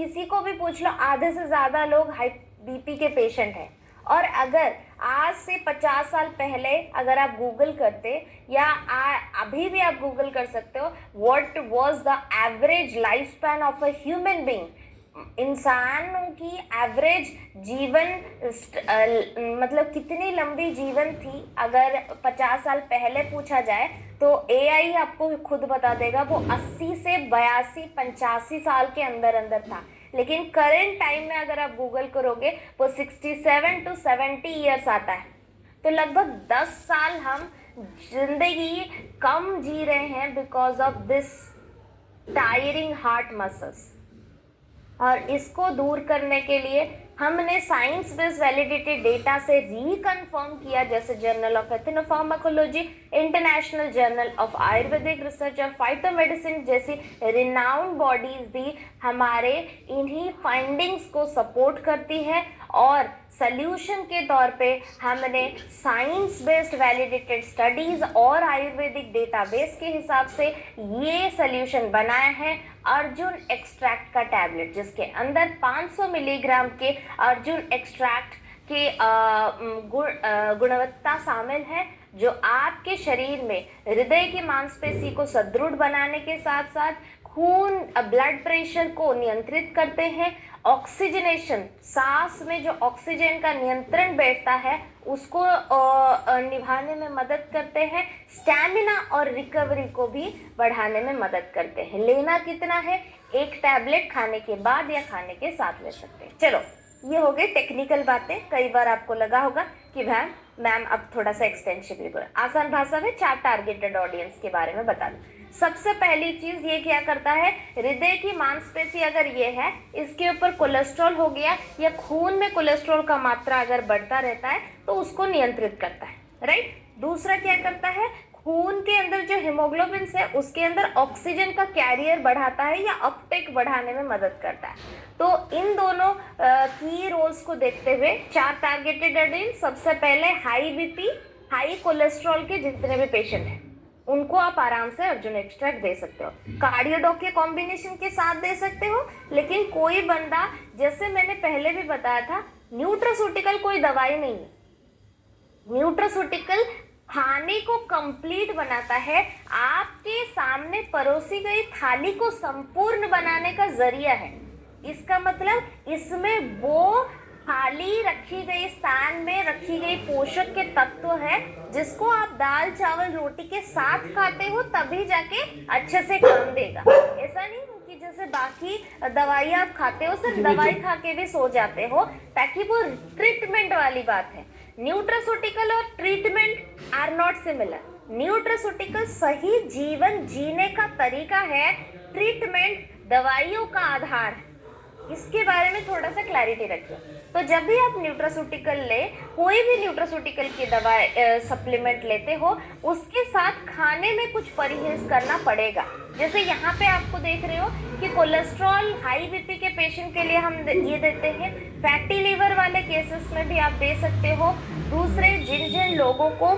किसी को भी पूछ लो, आधे से ज्यादा लोग हाई बीपी के पेशेंट हैं। और अगर आज से 50 साल पहले अगर आप गूगल करते, या अभी भी आप गूगल कर सकते हो, what was the average life span of a human being, इंसानों की एवरेज जीवन मतलब कितनी लंबी जीवन थी, अगर 50 साल पहले पूछा जाए तो एआई आपको खुद बता देगा वो 80 से 82 85 साल के अंदर अंदर था। लेकिन करेंट टाइम में अगर आप गूगल करोगे वो 67 टू 70 ईयर्स आता है। तो लगभग 10 साल हम जिंदगी कम जी रहे हैं because of this tiring heart muscles. और इसको दूर करने के लिए हमने साइंस बेस्ड वैलिडेटेड डेटा से रिकन्फर्म किया, जैसे journal of ethnopharmacology, international journal of Ayurvedic research और फाइटोमेडिसिन जैसी रिनाउंड बॉडीज भी हमारे इन्हीं फाइंडिंग्स को सपोर्ट करती है। और सल्यूशन के तौर पे हमने साइंस बेस्ड वैलिडेटेड स्टडीज और आयुर्वेदिक डेटाबेस के हिसाब से ये सल्यूशन बनाया है, अर्जुन एक्सट्रैक्ट का टैबलेट, जिसके अंदर 500 मिलीग्राम के अर्जुन एक्सट्रैक्ट की गुणवत्ता शामिल है, जो आपके शरीर में हृदय की मांसपेशी को सुदृढ़ बनाने के साथ साथ खून ब्लड प्रेशर को नियंत्रित करते हैं, ऑक्सीजनेशन सांस में जो ऑक्सीजन का नियंत्रण बैठता है उसको निभाने में मदद करते हैं, स्टैमिना और रिकवरी को भी बढ़ाने में मदद करते हैं। लेना कितना है, एक टैबलेट खाने के बाद या खाने के साथ ले सकते हैं। चलो, ये हो गई टेक्निकल बातें। कई बार आपको लगा होगा कि मैम अब थोड़ा सा एक्सटेंसिवली बोला, आसान भाषा में 4 टारगेटेड ऑडियंस के बारे में बता दूं। सबसे पहली चीज ये क्या करता है, हृदय की मांसपेशी अगर ये है, इसके ऊपर कोलेस्ट्रॉल हो गया या खून में कोलेस्ट्रॉल का मात्रा अगर बढ़ता रहता है तो उसको नियंत्रित करता है, राइट। दूसरा क्या करता है, खून के अंदर जो हीमोग्लोबिन है उसके अंदर ऑक्सीजन का कैरियर बढ़ाता है या अपटेक बढ़ाने में मदद करता है। तो इन दोनों की रोल्स को देखते हुए 4 टारगेटेड ऑडियंस। सबसे पहले हाई बीपी, हाई कोलेस्ट्रॉल के जितने भी पेशेंट हैं उनको आप आराम से अर्जुन एक्सट्रैक्ट दे सकते हो, कार्डियोडॉक के कॉम्बिनेशन के साथ दे सकते हो। लेकिन कोई बंदा, जैसे मैंने पहले भी बताया था, न्यूट्रास्यूटिकल कोई दवाई नहीं है। न्यूट्रास्यूटिकल खाने को कंप्लीट बनाता है, आपके सामने परोसी गई थाली को संपूर्ण बनाने का जरिया है। इसका मतलब इसमें वो थाली रखी गई स्थान में रखी गई पोषक के तत्व है जिसको आप दाल चावल रोटी के साथ खाते हो तभी जाके अच्छे से काम देगा। ऐसा नहीं कि जैसे बाकी दवाई आप खाते हो सिर्फ दवाई खा के भी सो जाते हो, ताकि वो ट्रीटमेंट वाली बात है। न्यूट्रास्यूटिकल और treatment are not similar. Nutraceutical सही जीवन जीने का तरीका है, ट्रीटमेंट दवाइयों का आधार है। इसके बारे में थोड़ा सा क्लैरिटी रखिए। तो जब भी आप न्यूट्रास्यूटिकल ले, कोई भी न्यूट्रास्यूटिकल की दवाई सप्लीमेंट लेते हो, उसके साथ खाने में कुछ परहेज करना पड़ेगा। जैसे यहाँ पे आपको देख रहे हो कि कोलेस्ट्रॉल हाई बीपी के पेशेंट के लिए हम ये देते हैं, फैटी लीवर वाले केसेस में भी आप दे सकते हो। दूसरे जिन जिन लोगों को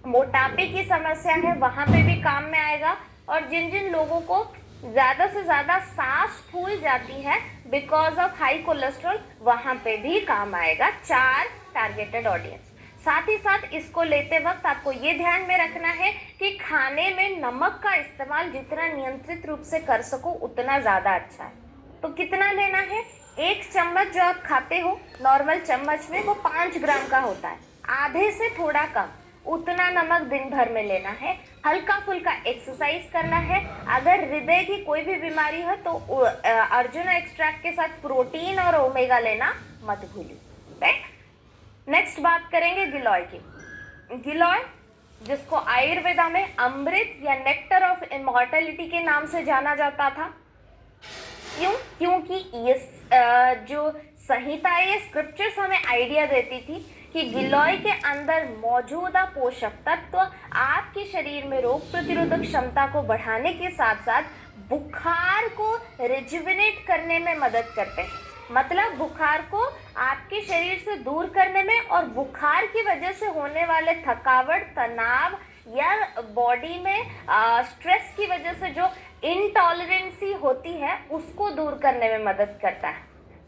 मोटापे की समस्या है वहां पे भी काम में आएगा, और जिन जिन लोगों को ज्यादा से ज्यादा सांस फूल जाती है बिकॉज ऑफ हाई कोलेस्ट्रॉल, वहां पे भी काम आएगा। 4 टारगेटेड ऑडियंस। साथ ही साथ इसको लेते वक्त आपको ये ध्यान में रखना है कि खाने में नमक का इस्तेमाल जितना नियंत्रित रूप से कर सको उतना ज्यादा अच्छा है। तो कितना लेना है, 1 चम्मच जो आप खाते हो नॉर्मल चम्मच में वो 5 ग्राम का होता है, आधे से थोड़ा कम, उतना नमक दिन भर में लेना है। हल्का फुल्का एक्सरसाइज करना है। अगर हृदय की कोई भी बीमारी हो तो अर्जुन एक्सट्रैक्ट के साथ प्रोटीन और ओमेगा लेना मत भूलिए, राइट। नेक्स्ट बात करेंगे गिलोय की। गिलोय, जिसको आयुर्वेदा में अमृत या नेक्टर ऑफ इमॉर्टलिटी के नाम से जाना जाता था। क्यों? क्योंकि ये जो संहिता, ये स्क्रिप्चर्स हमें आइडिया देती थी कि गिलोय के अंदर मौजूदा पोषक तत्व आपके शरीर में रोग प्रतिरोधक क्षमता को बढ़ाने के साथ साथ बुखार को रिजुविनेट करने में मदद करते हैं। मतलब बुखार को आपके शरीर से दूर करने में, और बुखार की वजह से होने वाले थकावट, तनाव या बॉडी में स्ट्रेस की वजह से जो इंटॉलरेंसी होती है उसको दूर करने में मदद करता है।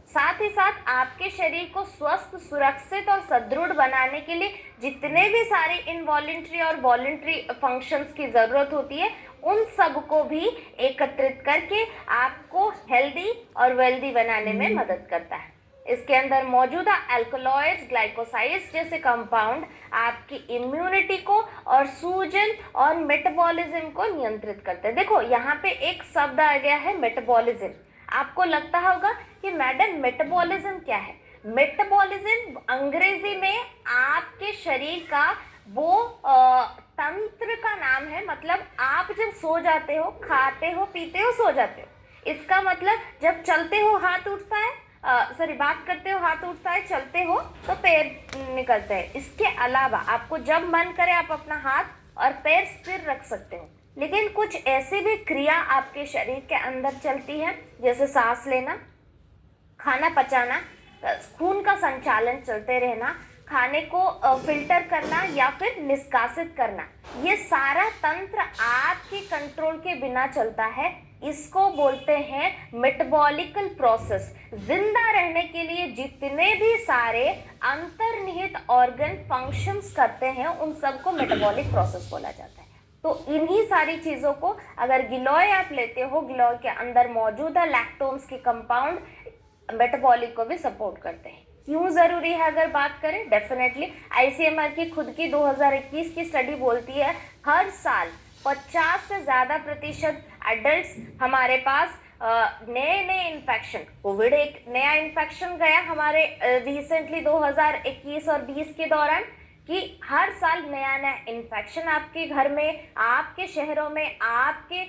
साथ ही साथ आपके शरीर को स्वस्थ, सुरक्षित और सुदृढ़ बनाने के लिए जितने भी सारे इनवॉलेंट्री और वॉलेंट्री फंक्शंस की जरूरत होती है उन सब को भी एकत्रित करके आपको हेल्दी और वेल्दी बनाने में मदद करता है। इसके अंदर मौजूदा अल्कलॉइड्स, ग्लाइकोसाइड्स जैसे कंपाउंड आपकी इम्यूनिटी को और सूजन और मेटाबॉलिज्म को नियंत्रित करते हैं। देखो यहाँ पे एक शब्द आ गया है मेटाबॉलिज्म। आपको लगता होगा कि मैडम मेटाबॉलिज्म क्या है? मेटाबॉलिज्म अंग्रेजी में आपके शरीर का वो तंत्र का नाम है। मतलब आप जब सो जाते हो, खाते हो, पीते हो, सो जाते हो, इसका मतलब जब चलते हो हाथ उठता है, बात करते हो हाथ उठता है, चलते हो तो पैर निकलते हैं। इसके अलावा आपको जब मन करे आप अपना हाथ और पैर स्थिर रख सकते हो। लेकिन कुछ ऐसी भी क्रिया आपके शरीर के अंदर चलती है जैसे सांस लेना, खाना पचाना, खून का संचालन चलते रहना, खाने को फिल्टर करना या फिर निष्कासित करना। ये सारा तंत्र आपके कंट्रोल के बिना चलता है। इसको बोलते हैं मेटाबॉलिकल प्रोसेस। जिंदा रहने के लिए जितने भी सारे अंतर्निहित ऑर्गन फंक्शंस करते हैं उन सबको मेटाबॉलिक प्रोसेस बोला जाता है। तो इन्हीं सारी चीज़ों को अगर गिलोय आप लेते हो, गिलोय के अंदर मौजूदा लैक्टोन्स के कंपाउंड मेटाबॉलिक को भी सपोर्ट करते हैं। क्यों ज़रूरी है अगर बात करें? डेफिनेटली आईसीएमआर की खुद की 2021 की स्टडी बोलती है हर साल 50 से ज़्यादा प्रतिशत एडल्ट्स हमारे पास नए नए इन्फेक्शन, कोविड एक नया इन्फेक्शन गया हमारे रिसेंटली 2021 और 20 के दौरान, कि हर साल नया नया इन्फेक्शन आपके घर में, आपके शहरों में, आपके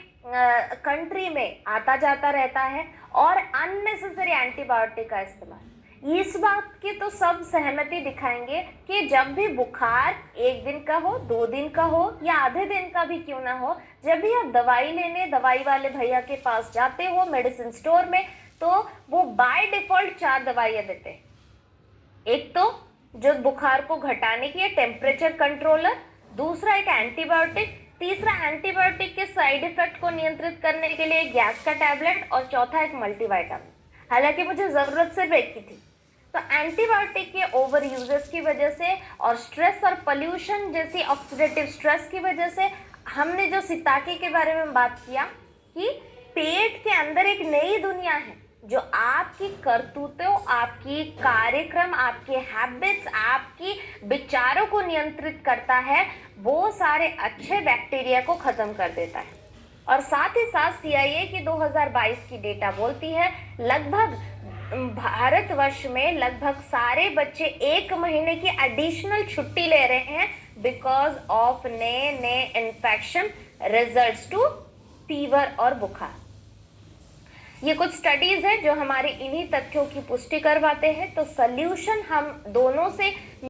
कंट्री में आता जाता रहता है। और अननेसेसरी एंटीबायोटिक का इस्तेमाल, इस बात की तो सब सहमति दिखाएंगे कि जब भी बुखार 1 दिन का हो, 2 दिन का हो या आधे दिन का भी क्यों ना हो, जब भी आप दवाई लेने दवाई वाले भैया के पास जाते हो मेडिसिन स्टोर में, तो वो बाय डिफॉल्ट 4 दवाइयाँ देते हैं। एक तो जो बुखार को घटाने की है टेम्परेचर कंट्रोलर, दूसरा एक एंटीबायोटिक, तीसरा एंटीबायोटिक के साइड इफेक्ट को नियंत्रित करने के लिए गैस का टैबलेट, और चौथा एक मल्टीविटामिन। हालांकि मुझे ज़रूरत सिर्फ एक की थी। तो एंटीबायोटिक के ओवर यूजेस की वजह से और स्ट्रेस और पोल्यूशन जैसी ऑक्सीडेटिव स्ट्रेस की वजह से हमने जो सिताके के बारे में बात किया कि पेट के अंदर एक नई दुनिया है जो आपकी करतूतों, आपकी कार्यक्रम, आपके हैबिट्स, आपकी विचारों को नियंत्रित करता है। वो सारे अच्छे बैक्टीरिया को खत्म कर देता है। और साथ ही साथ सीआईए की 2022 की डेटा बोलती है लगभग भारतवर्ष में लगभग सारे बच्चे 1 महीने की एडिशनल छुट्टी ले रहे हैं बिकॉज ऑफ नए नए इन्फेक्शन रिजल्ट्स टू फीवर और बुखार। ये कुछ स्टडीज है जो हमारे इन्हीं तथ्यों की पुष्टि करवाते हैं। तो सल्यूशन हम दोनों से